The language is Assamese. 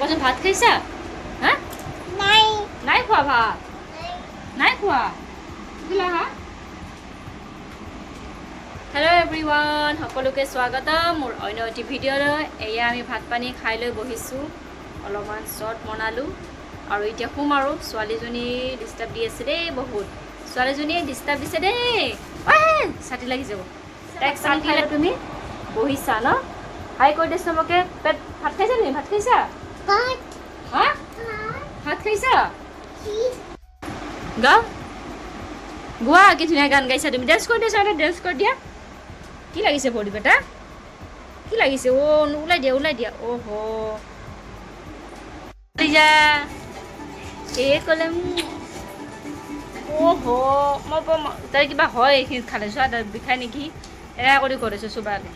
কোৱাচোন ভাত খাইছা হা নাই খোৱা ভাত নাই খোৱা দিলা হা হেল্ল' এভৰিৱান সকলোকে স্বাগতম মোৰ অন্য এটি ভিডিঅ'লৈ এয়া আমি ভাত পানী খাই লৈ বহিছোঁ অলপমান শ্বৰ্ট বনালোঁ আৰু এতিয়া শুম আৰু ছোৱালীজনী ডিষ্টাৰ্ব দি আছে দেই বহুত ছোৱালীজনীয়ে ডিষ্টাৰ্ব দিছে দেই ছাতি লাগি যাব তাইক চাহ খাই তুমি বহিছা ন হাই কৈ দিছোঁ মোকে পেট ভাত খাইছা তুমি ভাত খাইছা হা ভাত খাইছা গা গোৱা কি ধুনীয়া গান গাইছা তুমি ডেন্স কৰি দিছা ডেন্স কৰি দিয়া কি লাগিছে ভৰি বেটা কি লাগিছে ওলাই দিয়া অহ' যা এই ক'লে অহ' মই তাই কিবা হয় এইখিনিত খালে চোৱা বিষাই নেকি এৰা কৰি কৰিছোঁ চোবাকে